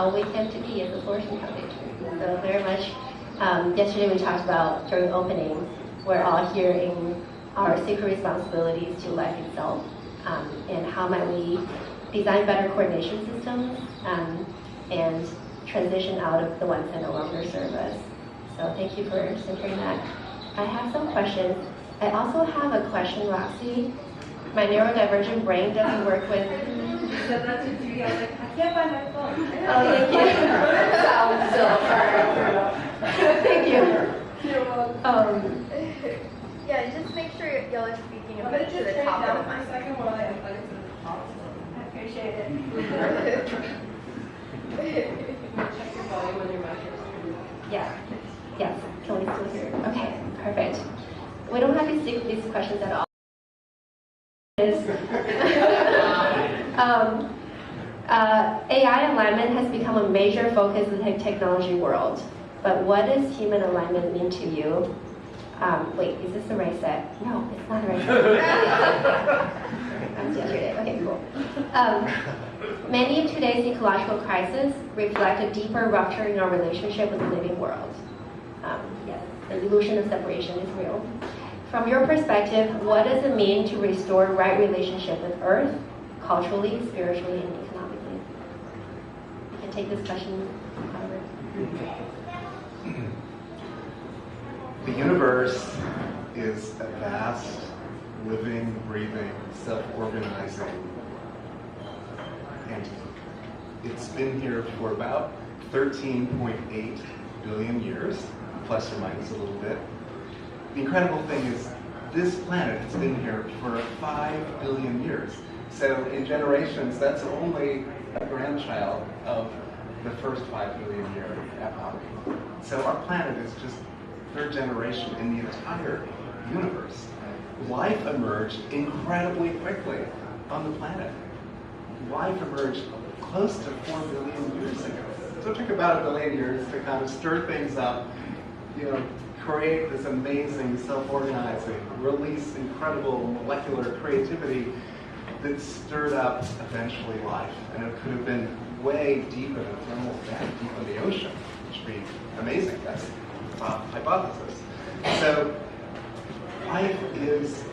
how we came to be as a flourishing foundation. So very much, yesterday we talked about during opening, we're all hearing our sacred responsibilities to life itself, and how might we design better coordination systems and transition out of the ones that no longer serve us. So thank you for centering that. I have some questions. I also have a question, Roxy. My neurodivergent brain doesn't work with... You said that to me. I was like, I can't find my phone. Oh, thank you. Sounds so hard. Thank you. You're welcome. Yeah, just make sure y'all are speaking a I'm bit going to to just the turn it top of down the for a mic. second while I unplug it to the top. I appreciate it. Check your volume when your mic is turned on. Yeah. Yes. Can we still hear? Okay. Perfect. We don't have to stick with these questions at all. AI alignment has become a major focus in the technology world. But what does human alignment mean to you? Wait, is this the right set? No, it's not the right set. That was yesterday. Okay, cool. Many of today's ecological crises reflect a deeper rupture in our relationship with the living world. Yes, the illusion of separation is real. From your perspective, what does it mean to restore right relationship with Earth, culturally, spiritually, and economically? You can take this question, Robert. The universe is a vast, living, breathing, self-organizing entity. It's been here for about 13.8 billion years, plus or minus a little bit. The incredible thing is this planet has been here for 5 billion years. So in generations, that's only a grandchild of the first 5 billion year epoch. So our planet is just third generation in the entire universe. Life emerged incredibly quickly on the planet. Life emerged close to 4 billion years ago. So it took about 1 billion years to kind of stir things up, create this amazing self-organizing, release incredible molecular creativity that stirred up eventually life. And it could have been way deep in the thermal vent, deep in the ocean, which would be amazing. That's a hypothesis. So life is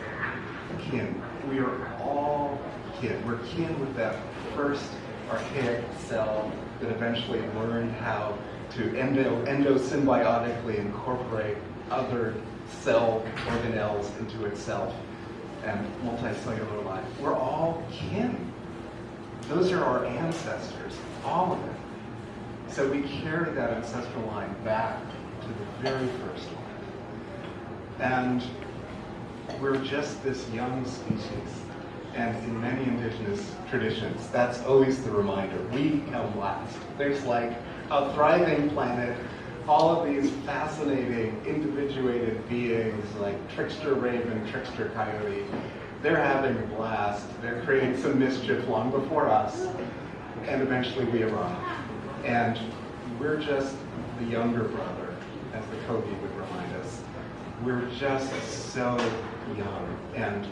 kin. We are all kin. We're kin with that first archaic cell that eventually learned how to endosymbiotically incorporate other cell organelles into itself and multicellular life. We're all kin. Those are our ancestors, all of them. So we carry that ancestral line back to the very first life. And we're just this young species. And in many indigenous traditions, that's always the reminder. We come last. There's like a thriving planet, all of these fascinating, individuated beings like trickster raven, trickster coyote. They're having a blast. They're creating some mischief long before us. And eventually we arrive. And we're just the younger brother, as the Kogi would remind us. We're just so young. And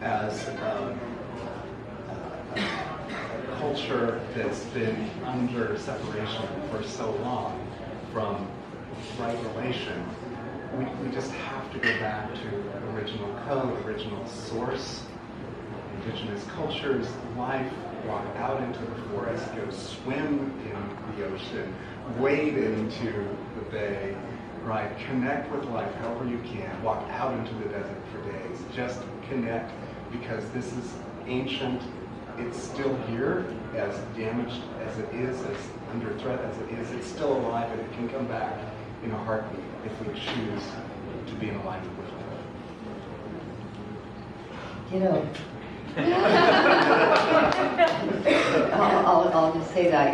as a culture that's been under separation for so long from right relation, we just have to go back to original code, original source, indigenous cultures, life, walk out into the forest, go swim in the ocean, wade into the bay, right? Connect with life however you can. Walk out into the desert for days. Just connect, because this is ancient. It's still here, as damaged as it is, as under threat as it is. It's still alive, and it can come back in a heartbeat if we choose to be in alignment with it. I'll just say that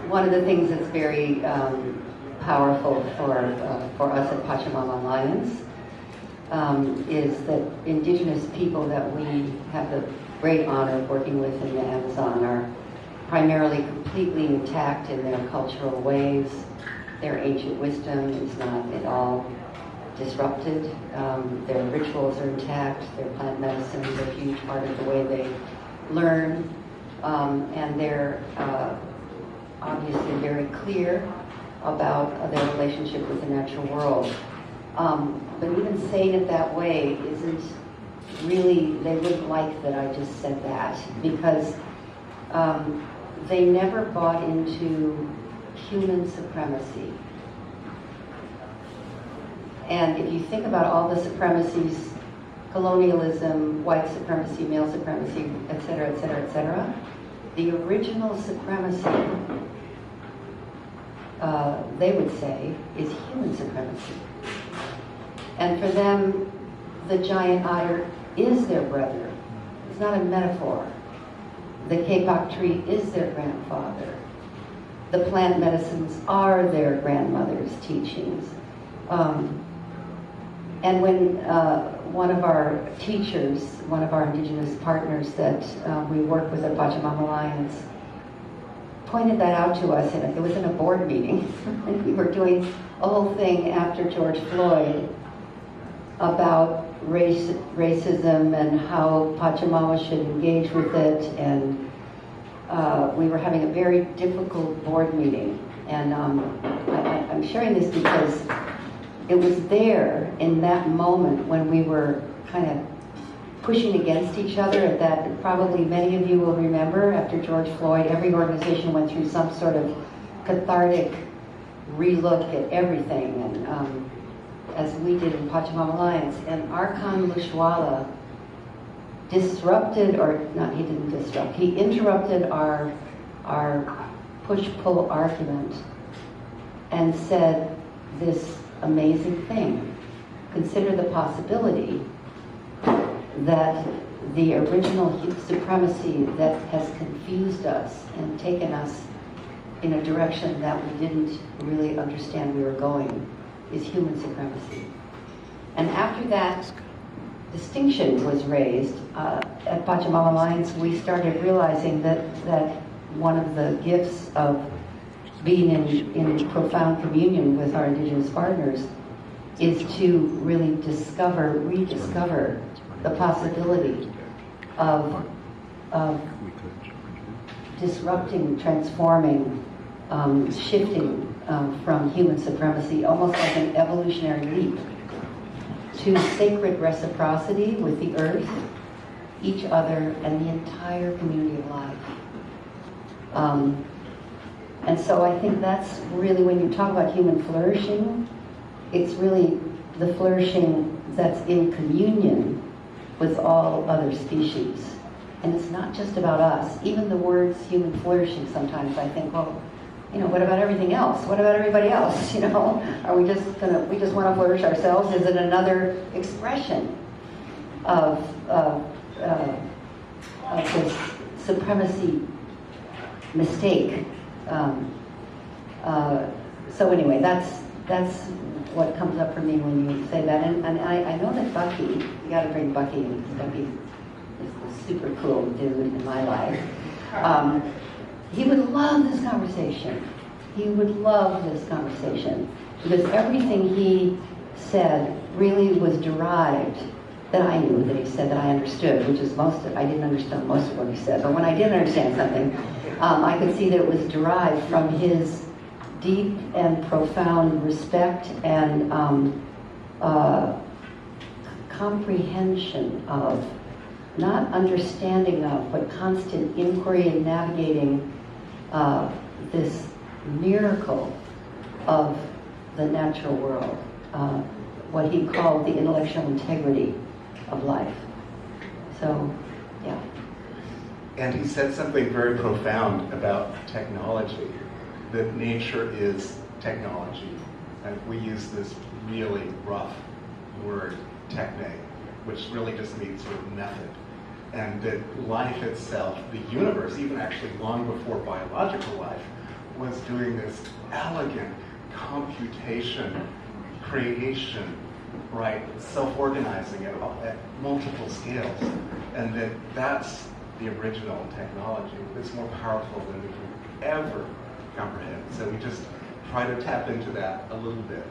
one of the things that's very powerful for us at Pachamama Alliance is that indigenous people that we have the great honor of working with in the Amazon are primarily completely intact in their cultural ways. Their ancient wisdom is not at all disrupted. Their rituals are intact. Their plant medicines are a huge part of the way they learn. and they're obviously very clear about their relationship with the natural world. But even saying it that way isn't really, they wouldn't like that I just said that, because they never bought into human supremacy. And if you think about all the supremacies, colonialism, white supremacy, male supremacy, et cetera, et cetera, et cetera, the original supremacy, they would say, is human supremacy. And for them, the giant otter is their brother. It's not a metaphor. The kapok tree is their grandfather. The plant medicines are their grandmother's teachings. And when one of our teachers, one of our indigenous partners that we work with at Pachamama Alliance, pointed that out to us, and it was in a board meeting, and we were doing a whole thing after George Floyd about racism and how Pachamama should engage with it, and we were having a very difficult board meeting. And I'm sharing this because it was there in that moment when we were kind of pushing against each other, that probably many of you will remember after George Floyd, every organization went through some sort of cathartic relook at everything, and as we did in Pachamama Alliance. And Archon Lushwala disrupted, or not, he didn't disrupt, he interrupted our push-pull argument and said this amazing thing: consider the possibility that the original supremacy that has confused us and taken us in a direction that we didn't really understand we were going is human supremacy. And after that distinction was raised, at Pachamama Alliance, we started realizing that one of the gifts of being in profound communion with our indigenous partners is to really rediscover the possibility of disrupting, transforming, shifting from human supremacy, almost like an evolutionary leap, to sacred reciprocity with the earth, each other, and the entire community of life. And so I think that's really, when you talk about human flourishing, it's really the flourishing that's in communion with all other species. And it's not just about us. Even the words human flourishing, sometimes I think, well, you know, what about everything else? What about everybody else? You know, are we just want to flourish ourselves? Is it another expression of this supremacy mistake? So anyway, that's what comes up for me when you say that. And I know that Bucky, you got to bring Bucky in, because Bucky is the super cool dude in my life. He would love this conversation. He would love this conversation, because everything he said really was derived, that I knew that he said, that I understood, which is I didn't understand most of what he said, but when I did understand something, I could see that it was derived from his deep and profound respect and comprehension of, not understanding of, but constant inquiry and navigating this miracle of the natural world, what he called the intellectual integrity of life. So, yeah. And he said something very profound about technology, that nature is technology. And we use this really rough word, techne, which really just means sort of method. And that life itself, the universe, even actually long before biological life, was doing this elegant computation, creation, right, self-organizing at multiple scales. And that's the original technology. It's more powerful than we can ever comprehend. So we just try to tap into that a little bit.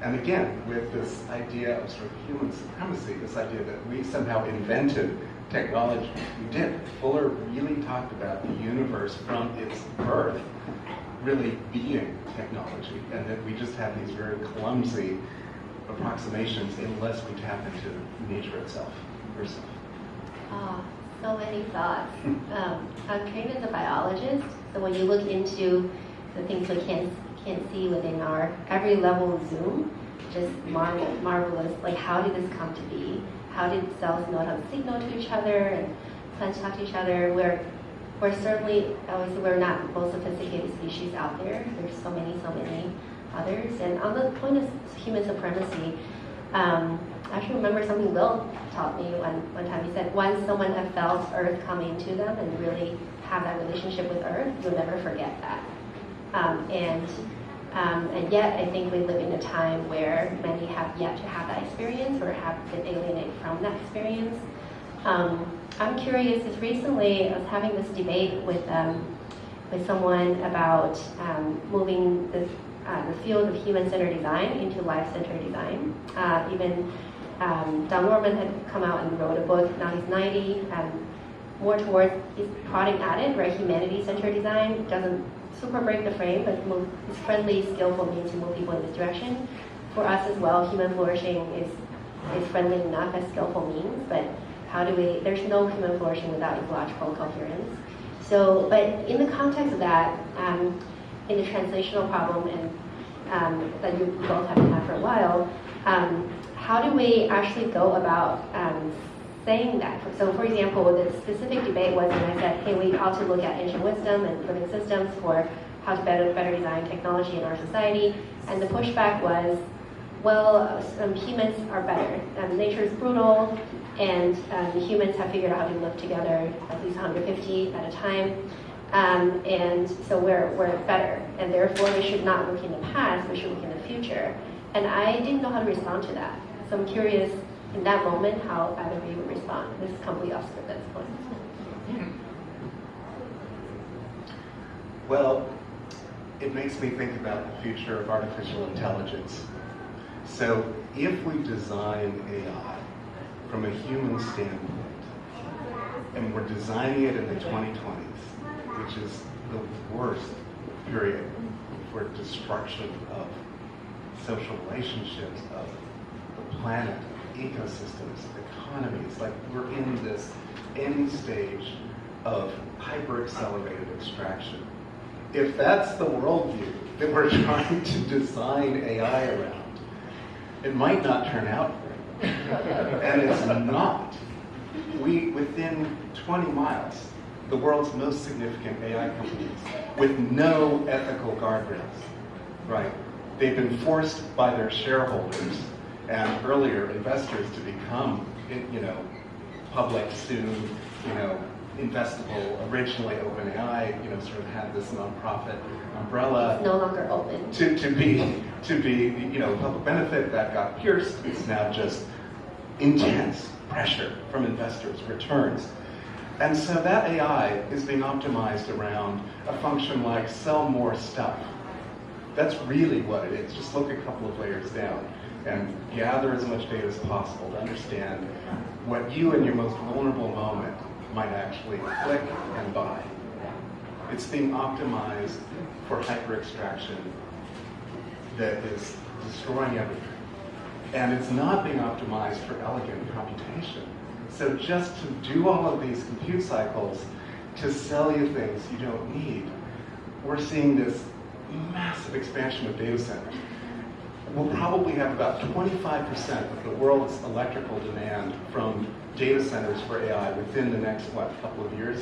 And again, with this idea of sort of human supremacy, this idea that we somehow invented technology. We did. Fuller really talked about the universe from its birth really being technology, and that we just have these very clumsy approximations unless we tap into nature itself, herself. Ah, so many thoughts. I'm trained as a biologist, so when you look into the things we can't see within our every level of zoom, just marvelous. Like, how did this come to be? How did cells know how to signal to each other and plants talk to each other? We're certainly, obviously, we're not the most sophisticated species out there. There's so many others. And on the point of human supremacy, I actually remember something Will taught me one time. He said, once someone has felt Earth coming to them and really have that relationship with Earth, you'll never forget that. And yet, I think we live in a time where many have yet to have that experience or have been alienated from that experience. I'm curious, because recently I was having this debate with someone about moving the field of human-centered design into life-centered design. Even Don Norman had come out and wrote a book, now he's 90, more towards, he's prodding at it, where humanity-centered design doesn't super break the frame, but it's friendly, skillful means to move people in this direction. For us as well, human flourishing is friendly enough as skillful means, but how do we, there's no human flourishing without ecological coherence. So, but in the context of that, in the translational problem and that you both have had for a while, how do we actually go about saying that? So, for example, the specific debate was when I said, hey, we ought to look at ancient wisdom and living systems for how to better design technology in our society. And the pushback was, well, humans are better. Nature is brutal, and humans have figured out how to live together at least 150 at a time. And so we're better. And therefore, we should not look in the past, we should look in the future. And I didn't know how to respond to that. So I'm curious, in that moment, how either of you would respond. This is completely off script at this point. Well, it makes me think about the future of artificial intelligence. So if we design AI from a human standpoint, and we're designing it in the 2020s, which is the worst period for destruction of social relationships, of the planet, ecosystems, economies, like we're in this end stage of hyper-accelerated extraction. If that's the worldview that we're trying to design AI around, it might not turn out great. And it's not. Within 20 miles, the world's most significant AI companies, with no ethical guardrails, right? They've been forced by their shareholders and earlier investors to become, public soon, investable. Originally, OpenAI, sort of had this nonprofit umbrella. It's no longer open. To be, public benefit that got pierced. It's now just intense pressure from investors, returns. And so that AI is being optimized around a function like sell more stuff. That's really what it is. Just look a couple of layers down and gather as much data as possible to understand what you in your most vulnerable moment might actually click and buy. It's being optimized for hyper-extraction that is destroying everything. And it's not being optimized for elegant computation. So just to do all of these compute cycles to sell you things you don't need, we're seeing this massive expansion of data centers. We'll probably have about 25% of the world's electrical demand from data centers for AI within the next, couple of years?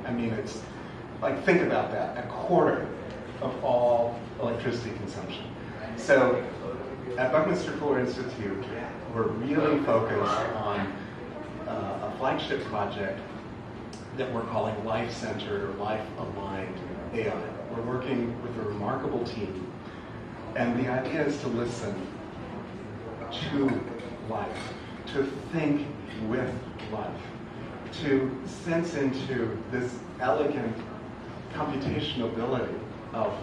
I mean, it's like, think about that, a quarter of all electricity consumption. So at Buckminster Fuller Institute, we're really focused on a flagship project that we're calling life-centered or life-aligned AI. We're working with a remarkable team, and the idea is to listen to life, to think with life, to sense into this elegant computational ability of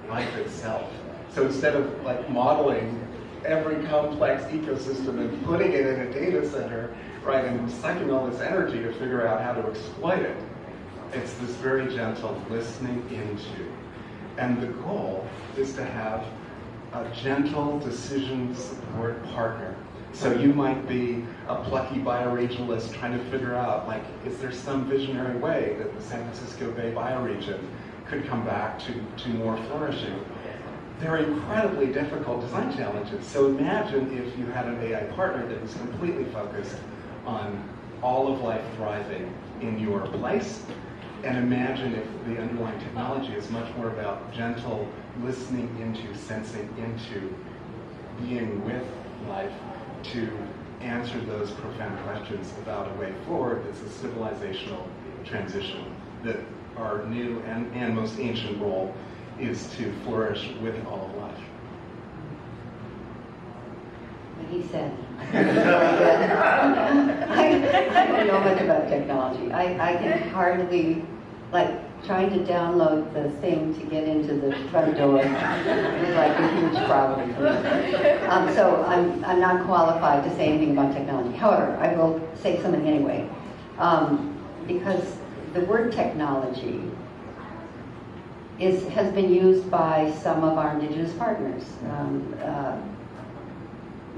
life itself. So instead of modeling every complex ecosystem and putting it in a data center, right, and sucking all this energy to figure out how to exploit it. It's this very gentle listening into. And the goal is to have a gentle decision support partner. So you might be a plucky bioregionalist trying to figure out, like, is there some visionary way that the San Francisco Bay bioregion could come back to more flourishing? They're incredibly difficult design challenges. So imagine if you had an AI partner that was completely focused on all of life thriving in your place. And imagine if the underlying technology is much more about gentle listening into, sensing into, being with life to answer those profound questions about a way forward that's a civilizational transition, that our new and most ancient role is to flourish with all of life. What he said. I don't know much about technology. I can hardly, like, trying to download the thing to get into the front door is like a huge problem for me. So I'm not qualified to say anything about technology. However, I will say something anyway, because the word technology has been used by some of our indigenous partners.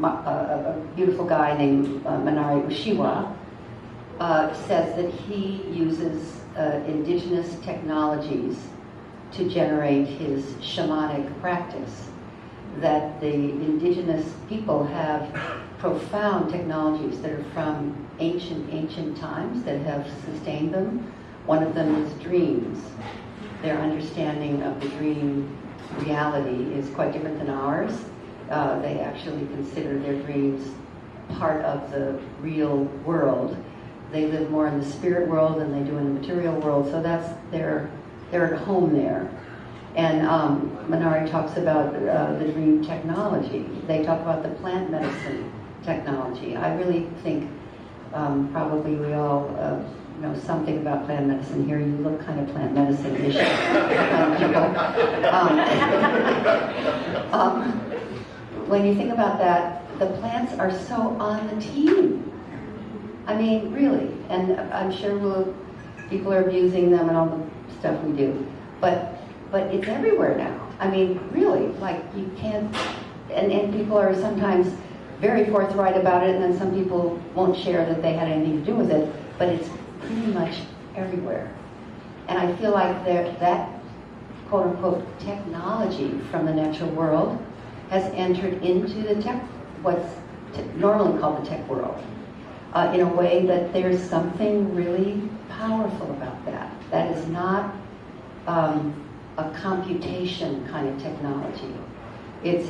A beautiful guy named Manari Ushiwa says that he uses indigenous technologies to generate his shamanic practice, that the indigenous people have profound technologies that are from ancient times that have sustained them. One of them is dreams. Their understanding of the dream reality is quite different than ours. They actually consider their dreams part of the real world. They live more in the spirit world than they do in the material world, so that's they're at home there. And Manari talks about the dream technology. They talk about the plant medicine technology. I really think probably we all know something about plant medicine here. You look kind of plant medicine-ish people. When you think about that, the plants are so on the team. I mean, really, and I'm sure people are abusing them and all the stuff we do, but it's everywhere now. I mean, really, like you can't, and people are sometimes very forthright about it, and then some people won't share that they had anything to do with it, but it's pretty much everywhere. And I feel like that quote-unquote technology from the natural world has entered into the what's normally called the tech world, in a way that there's something really powerful about that. That is not a computation kind of technology. It's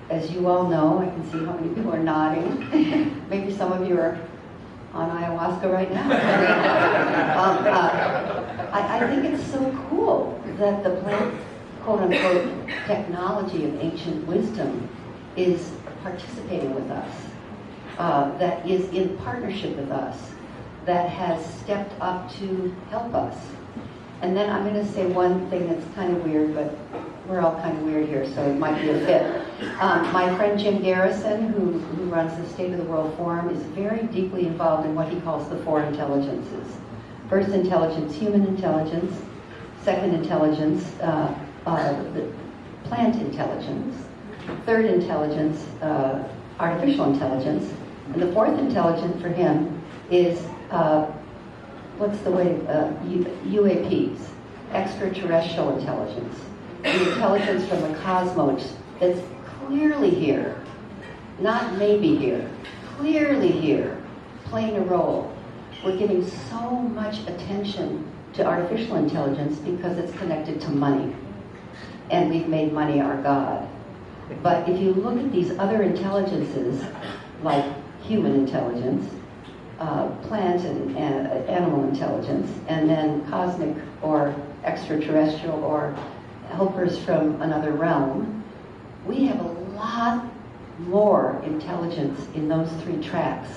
as you all know, I can see how many people are nodding. Maybe some of you are on ayahuasca right now. I think it's so cool that the plant, quote-unquote, technology of ancient wisdom is participating with us, that is in partnership with us, that has stepped up to help us. And then I'm going to say one thing that's kind of weird, but we're all kind of weird here, so it might be a fit. My friend Jim Garrison, who runs the State of the World Forum, is very deeply involved in what he calls the four intelligences. First intelligence, human intelligence. Second intelligence, the plant intelligence. Third intelligence, artificial intelligence. And the fourth intelligence for him is, what's the way, UAPs, extraterrestrial intelligence. The intelligence from the cosmos that's clearly here, not maybe here, clearly here, playing a role. We're giving so much attention to artificial intelligence because it's connected to money. And we've made money our god. But if you look at these other intelligences, like human intelligence, plant and animal intelligence, and then cosmic or extraterrestrial or helpers from another realm, we have a lot more intelligence in those three tracks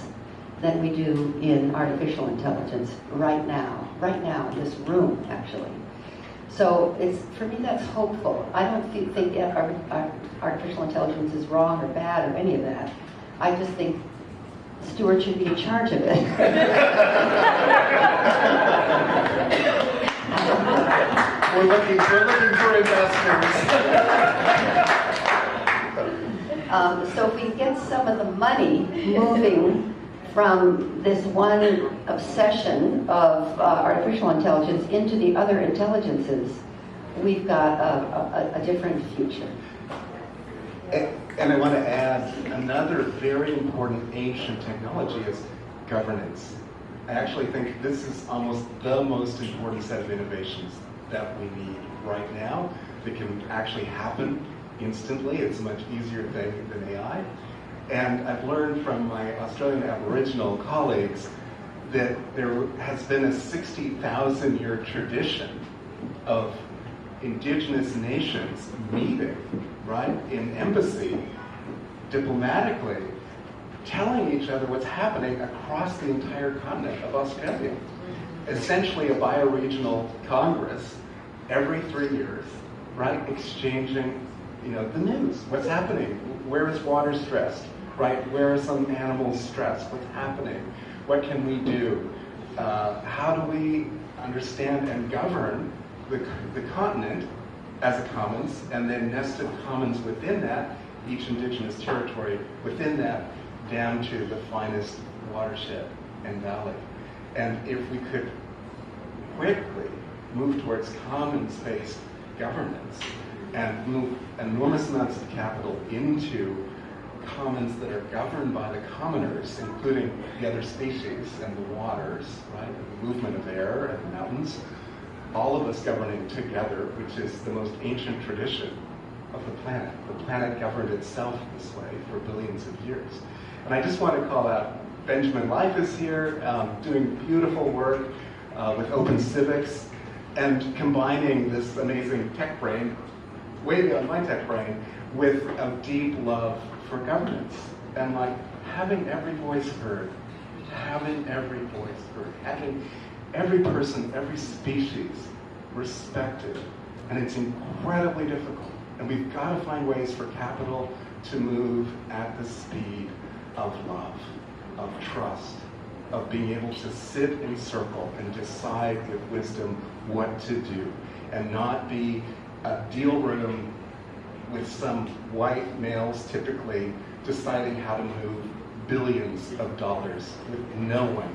than we do in artificial intelligence right now in this room, actually. So for me, that's hopeful. I don't think artificial intelligence is wrong or bad or any of that. I just think Stuart should be in charge of it. We're looking for investors. So if we get some of the money moving from this one obsession of artificial intelligence into the other intelligences, we've got a different future. And I want to add another very important ancient technology is governance. I actually think this is almost the most important set of innovations that we need right now that can actually happen instantly. It's a much easier thing than AI. And I've learned from my Australian Aboriginal colleagues that there has been a 60,000-year tradition of indigenous nations meeting, right, in embassy, diplomatically, telling each other what's happening across the entire continent of Australia. Essentially a bioregional congress every 3 years, right, exchanging, the news, what's happening, where is water stressed, right, where are some animals stressed, what's happening, what can we do, how do we understand and govern the continent as a commons, and then nested commons within that, each indigenous territory within that, down to the finest watershed and valley. And if we could quickly move towards commons-based governance and move enormous amounts of capital into commons that are governed by the commoners, including the other species and the waters, right, and the movement of air and the mountains, all of us governing together, which is the most ancient tradition of the planet. The planet governed itself this way for billions of years. And I just want to call out Benjamin Life is here, doing beautiful work with Open Civics and combining this amazing tech brain, way beyond my tech brain, with a deep love for governance. And like having every voice heard, having every person, every species respected. And it's incredibly difficult. And we've got to find ways for capital to move at the speed of love, of trust, of being able to sit in circle and decide with wisdom what to do, and not be a deal room with some white males typically deciding how to move billions of dollars with no one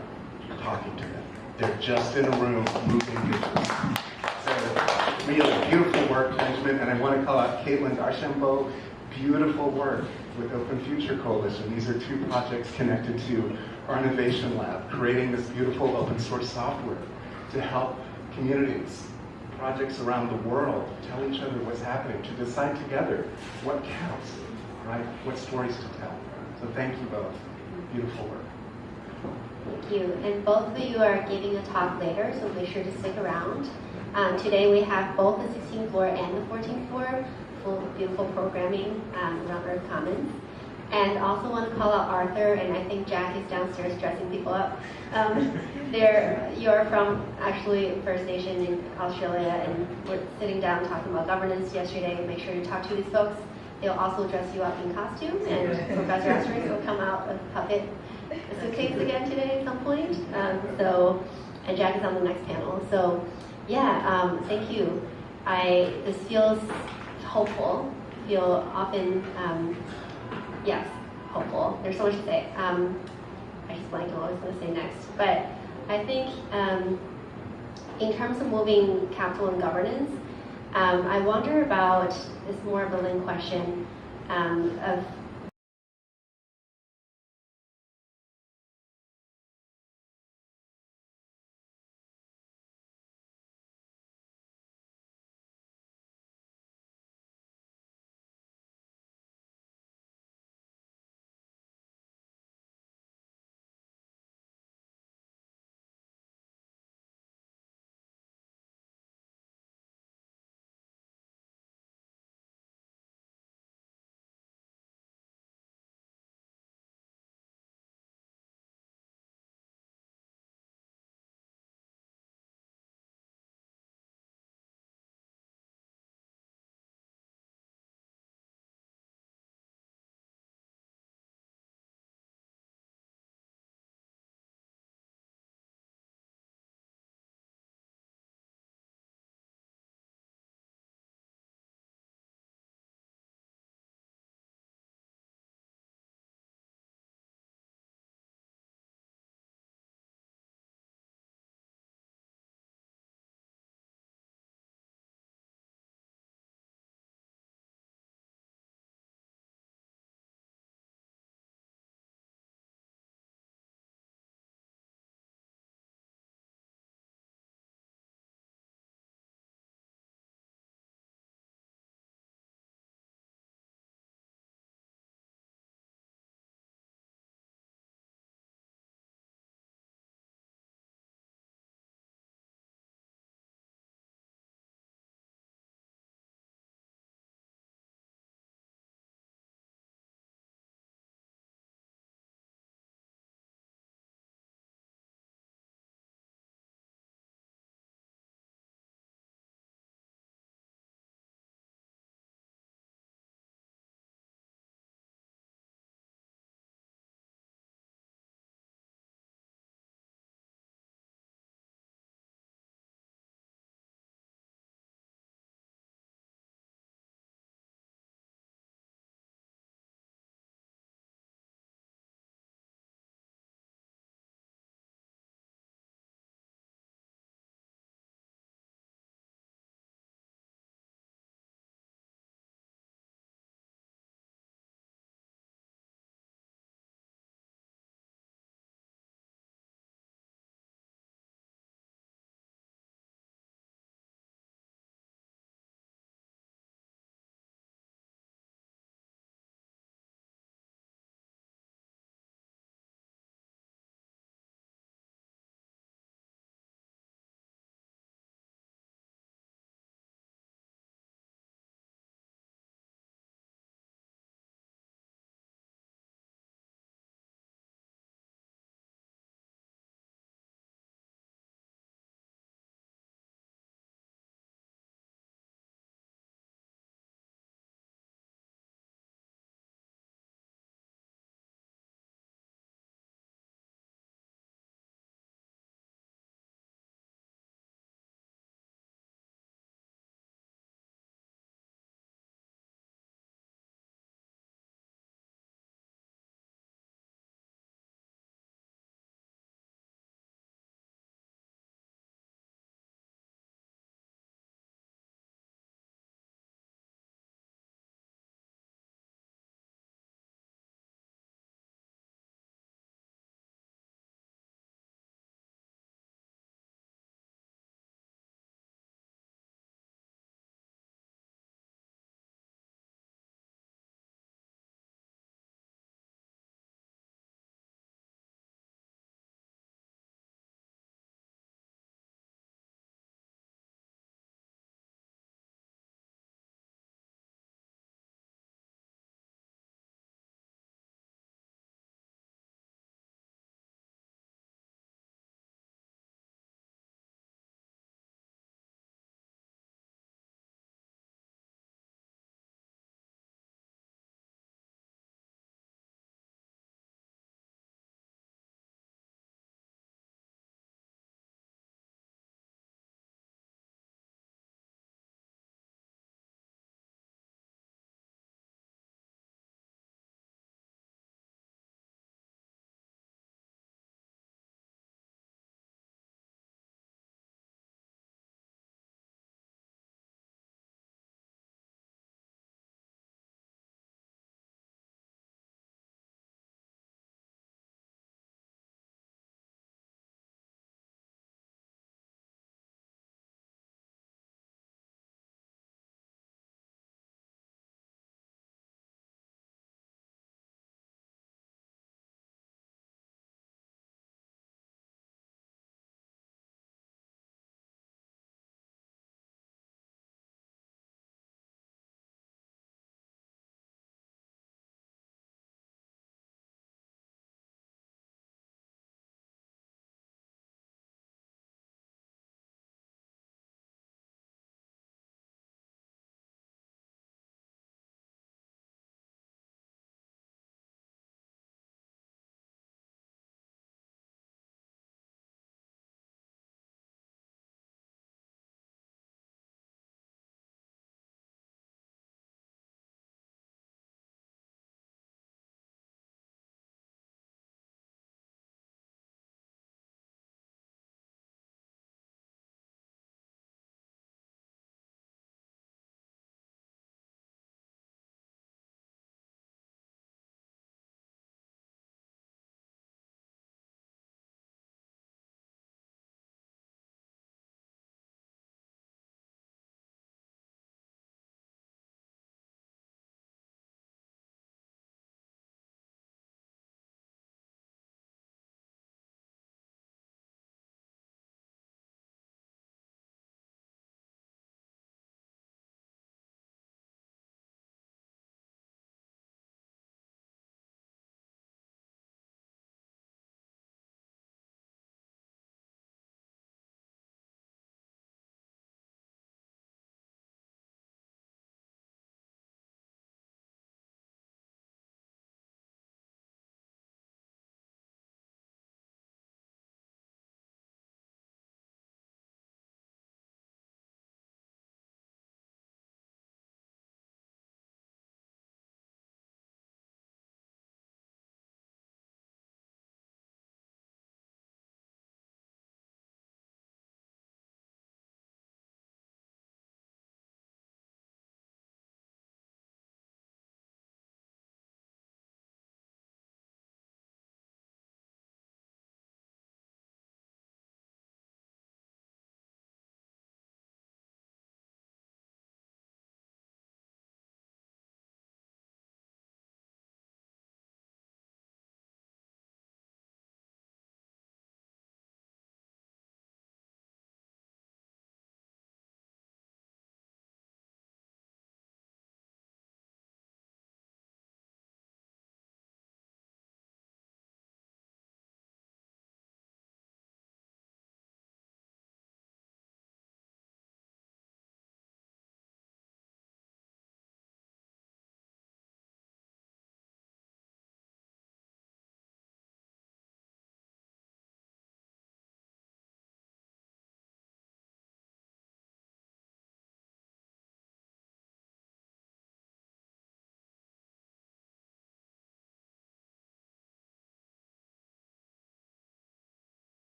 talking to them. They're just in a room moving digits. So really beautiful work, Benjamin, and I want to call out Caitlin Archambault. Beautiful work with Open Future Coalition. These are two projects connected to our innovation lab, creating this beautiful open source software to help communities, projects around the world tell each other what's happening, to decide together what counts, right? What stories to tell. So thank you both. Beautiful work. Thank you. And both of you are giving a talk later, so make sure to stick around. Today we have both the 16th floor and the 14th floor, full of beautiful programming around Earth Commons. And also want to call out Arthur, and I think Jack is downstairs dressing people up. You're from actually First Nation in Australia, and we're sitting down talking about governance yesterday. Make sure you talk to these folks. They'll also dress you up in costume, and Professor Asterisk will come out with puppet suitcase again today at some point. And Jack is on the next panel. So, yeah, thank you. This feels hopeful. Feel often, yes, hopeful. There's so much to say. I just blanked on what I was going to say next. But I think in terms of moving capital and governance, I wonder about this more of a Lynn question of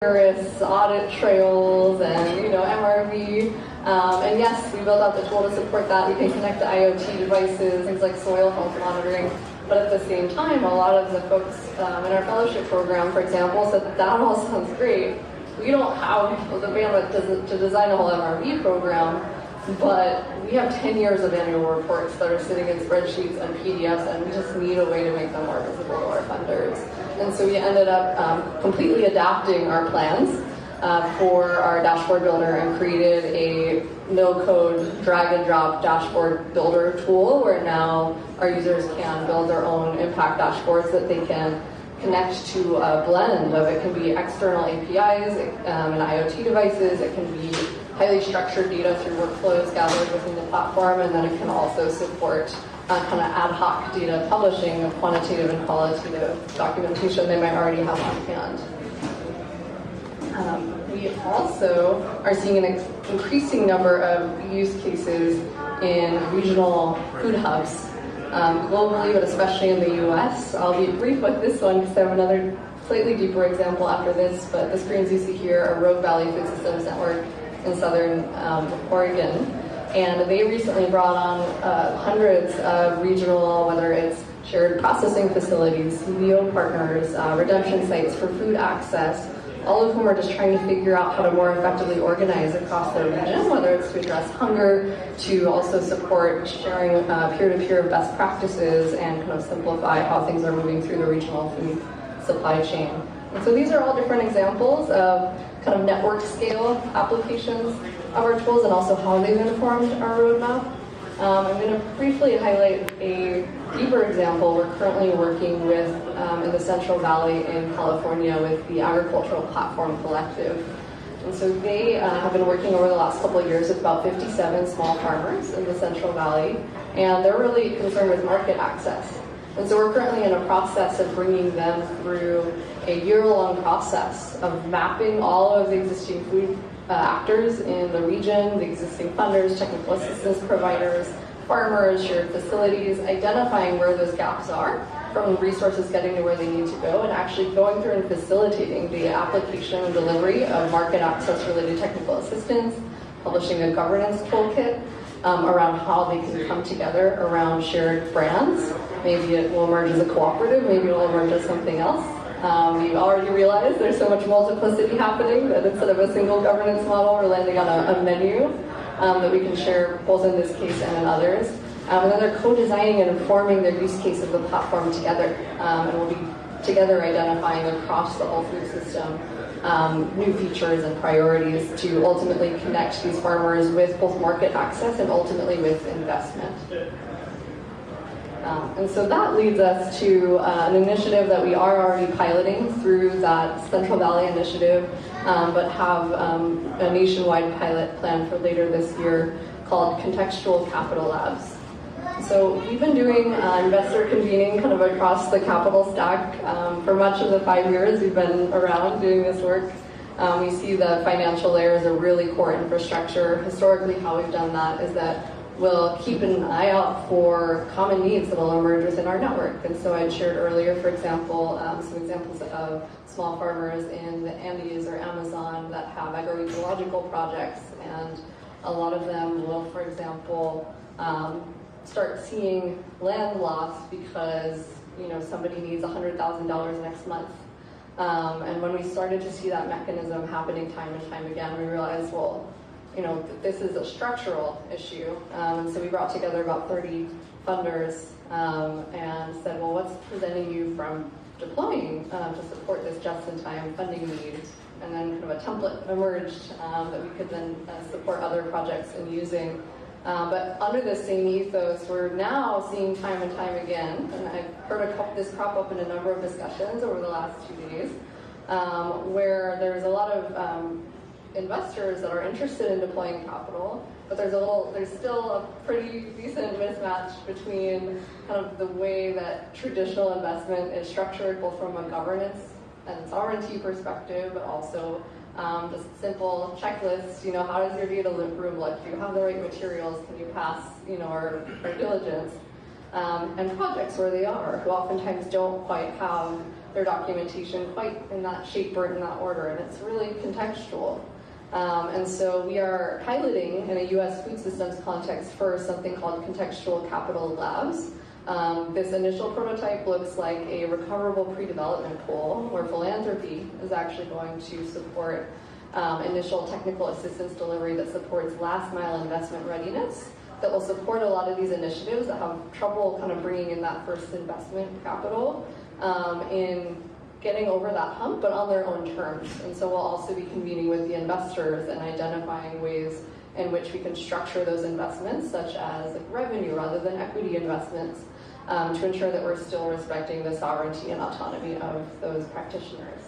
rigorous audit trails and MRV. And yes, we built out the tool to support that. We can connect to IoT devices, things like soil health monitoring. But at the same time, a lot of the folks in our fellowship program, for example, said that all sounds great. We don't have the bandwidth to design a whole MRV program, but we have 10 years of annual reports that are sitting in spreadsheets and PDFs, and we just need a way to make them more visible to our funders. And so we ended up completely adapting our plans for our dashboard builder and created a no-code drag-and-drop dashboard builder tool where now our users can build their own impact dashboards that they can connect to a blend of. It can be external APIs and IoT devices. It can be highly structured data through workflows gathered within the platform, and then it can also support kind of ad hoc data publishing of quantitative and qualitative documentation they might already have on hand. We also are seeing an increasing number of use cases in regional food hubs globally, but especially in the US. I'll be brief with this one because I have another slightly deeper example after this, but the screens you see here are Rogue Valley Food Systems Network in southern Oregon. And they recently brought on hundreds of regional, whether it's shared processing facilities, CBO partners, redemption sites for food access, all of whom are just trying to figure out how to more effectively organize across their region, whether it's to address hunger, to also support sharing peer-to-peer best practices and kind of simplify how things are moving through the regional food supply chain. And so these are all different examples of kind of network scale applications of our tools and also how they've informed our roadmap. I'm going to briefly highlight a deeper example we're currently working with in the Central Valley in California with the Agricultural Platform Collective. And so they have been working over the last couple of years with about 57 small farmers in the Central Valley, and they're really concerned with market access. And so we're currently in a process of bringing them through a year-long process of mapping all of the existing food actors in the region, the existing funders, technical assistance providers, farmers, shared facilities, identifying where those gaps are from resources getting to where they need to go, and actually going through and facilitating the application and delivery of market access related technical assistance, publishing a governance toolkit around how they can come together around shared brands. Maybe it will emerge as a cooperative, maybe it will emerge as something else. We've already realized there's so much multiplicity happening that instead of a single governance model, we're landing on a menu that we can share both in this case and in others. And then they're co-designing and informing their use case of the platform together. And we'll be together identifying across the whole food system new features and priorities to ultimately connect these farmers with both market access and ultimately with investment. And so that leads us to an initiative that we are already piloting through that Central Valley initiative, but have a nationwide pilot plan for later this year called Contextual Capital Labs. So we've been doing investor convening kind of across the capital stack for much of the 5 years we've been around doing this work. We see the financial layer as a really core infrastructure. Historically, how we've done that is that we'll keep an eye out for common needs that will emerge within our network. And so I shared earlier, for example, some examples of small farmers in the Andes or Amazon that have agroecological projects, and a lot of them will, for example, start seeing land loss because somebody needs $100,000 next month. And when we started to see that mechanism happening time and time again, we realized, well, this is a structural issue. And so we brought together about 30 funders and said, well, what's preventing you from deploying to support this just-in-time funding need? And then kind of a template emerged that we could then support other projects in using. But under this same ethos, we're now seeing time and time again, and I've heard this crop up in a number of discussions over the last 2 days, where there's a lot of investors that are interested in deploying capital, but there's still a pretty decent mismatch between kind of the way that traditional investment is structured, both from a governance and sovereignty perspective, but also just simple checklists. How does your data room look? Do you have the right materials? Can you pass, our diligence? and projects where they are, who oftentimes don't quite have their documentation quite in that shape or in that order, and it's really contextual. And so we are piloting in a US food systems context for something called Contextual Capital Labs. This initial prototype looks like a recoverable pre-development pool where philanthropy is actually going to support initial technical assistance delivery that supports last mile investment readiness, that will support a lot of these initiatives that have trouble kind of bringing in that first investment capital in getting over that hump, but on their own terms. And so we'll also be convening with the investors and identifying ways in which we can structure those investments, such as like revenue rather than equity investments, to ensure that we're still respecting the sovereignty and autonomy of those practitioners.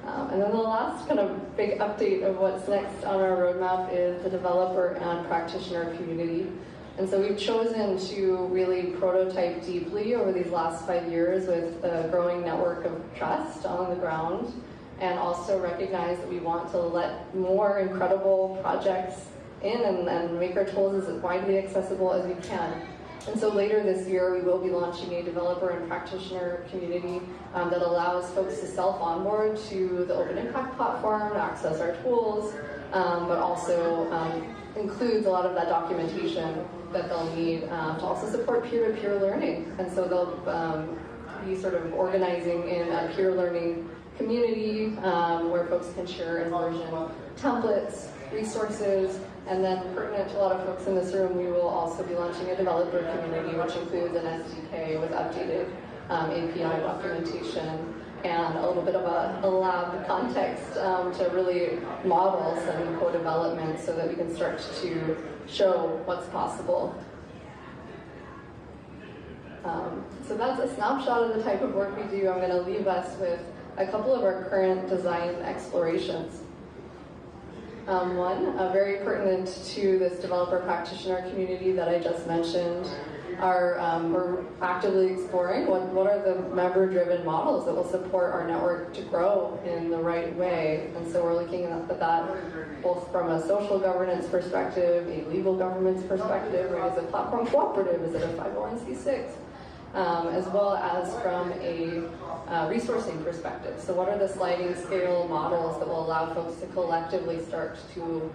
And then the last kind of big update of what's next on our roadmap is the developer and practitioner community. And so we've chosen to really prototype deeply over these last 5 years with a growing network of trust on the ground, and also recognize that we want to let more incredible projects in and make our tools as widely accessible as we can. And so later this year, we will be launching a developer and practitioner community that allows folks to self-onboard to the Open Impact platform, access our tools, but also includes a lot of that documentation that they'll need to also support peer-to-peer learning. And so they'll be sort of organizing in a peer learning community where folks can share immersion templates, resources, and then pertinent to a lot of folks in this room, we will also be launching a developer community, which includes an SDK with updated API documentation and a little bit of a lab context to really model some co-development so that we can start to show what's possible. So that's a snapshot of the type of work we do. I'm going to leave us with a couple of our current design explorations. One, very pertinent to this developer practitioner community that I just mentioned, we're actively exploring what are the member-driven models that will support our network to grow in the right way. And so we're looking at that both from a social governance perspective, a legal governance perspective, right? Is it platform cooperative? Is it a 501c6? As well as from a resourcing perspective. So what are the sliding scale models that will allow folks to collectively start to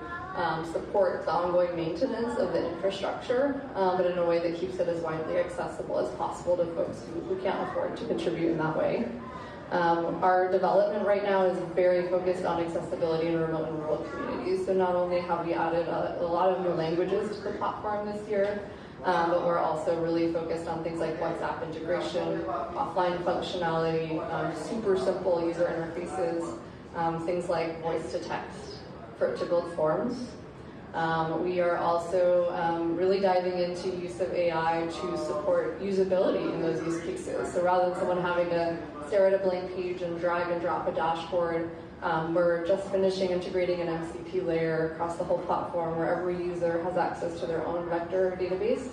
support the ongoing maintenance of the infrastructure, but in a way that keeps it as widely accessible as possible to folks who can't afford to contribute in that way. Our development right now is very focused on accessibility in remote and rural communities. So not only have we added a lot of new languages to the platform this year, but we're also really focused on things like WhatsApp integration, offline functionality, super simple user interfaces, things like voice to text to build forms. We are also really diving into use of AI to support usability in those use cases. So rather than someone having to stare at a blank page and drag and drop a dashboard, we're just finishing integrating an MCP layer across the whole platform where every user has access to their own vector database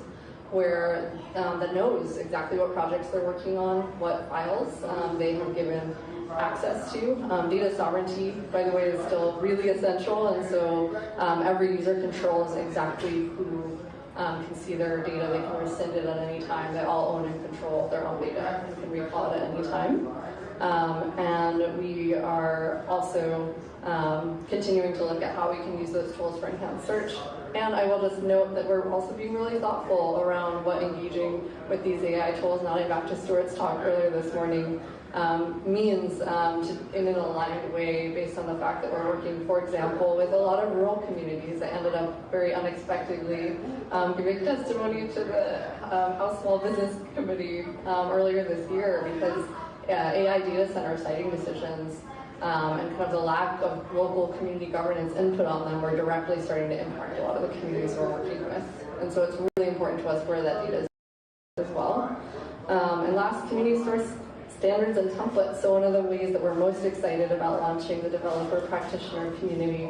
where that knows exactly what projects they're working on, what files they have given access to. Data sovereignty, by the way, is still really essential, and so every user controls exactly who can see their data. They can rescind it at any time. They all own and control their own data and can recall it at any time. And we are also continuing to look at how we can use those tools for enhanced search. And I will just note that we're also being really thoughtful around what engaging with these AI tools, nodding back to Stuart's talk earlier this morning, means in an aligned way based on the fact that we're working, for example, with a lot of rural communities that ended up very unexpectedly giving testimony to the House Small Business Committee earlier this year because AI data center siting decisions and kind of the lack of local community governance input on them were directly starting to impact a lot of the communities we're working with. And so it's really important to us where that data is as well. And last, community source standards and templates. So one of the ways that we're most excited about launching the developer practitioner community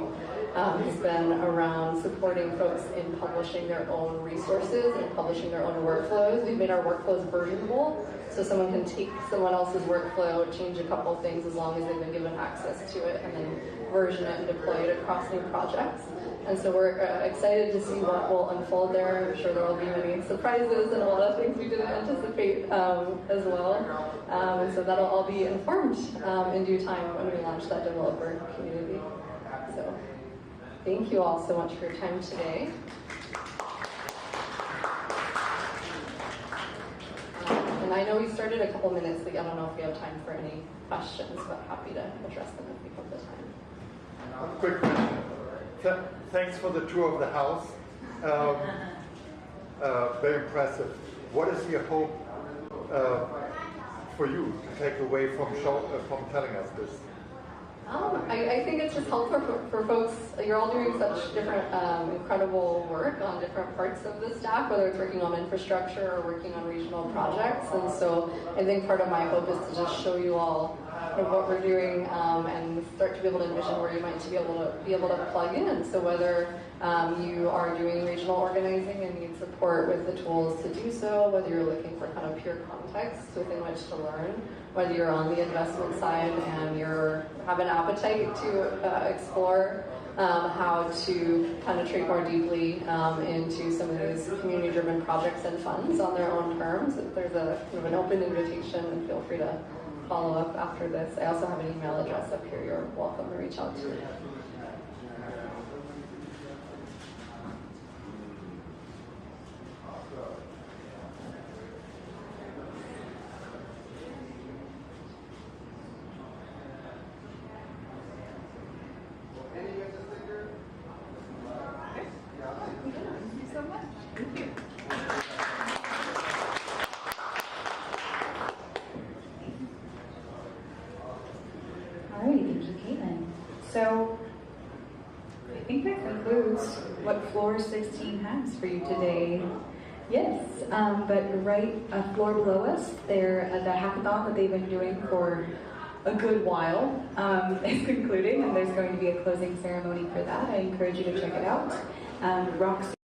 has been around supporting folks in publishing their own resources and publishing their own workflows. We've made our workflows versionable, so someone can take someone else's workflow, change a couple things as long as they've been given access to it, and then version it and deploy it across new projects. And so we're excited to see what will unfold there. I'm sure there will be many surprises and a lot of things we didn't anticipate as well. And so that'll all be informed in due time when we launch that developer community. So thank you all so much for your time today. And I know we started a couple minutes late. I don't know if we have time for any questions, but happy to address them if we have the time. Quick question. Thanks for the tour of the house. Very impressive. What is your hope for you to take away from telling us this? I think it's just helpful for folks. You're all doing such different, incredible work on different parts of the stack, whether it's working on infrastructure or working on regional projects. And so I think part of my hope is to just show you all what we're doing and start to be able to envision where you might be able to plug in. So whether you are doing regional organizing and need support with the tools to do so, whether you're looking for kind of pure context within which to learn, whether you're on the investment side and you have an appetite to explore how to penetrate more deeply into some of these community-driven projects and funds on their own terms. If there's a kind of an open invitation, and feel free to follow up after this. I also have an email address up here. You're welcome to reach out to. So I think that concludes what Floor 16 has for you today. Yes, but right a floor below us, the hackathon that they've been doing for a good while is concluding, and there's going to be a closing ceremony for that. I encourage you to check it out. Roxy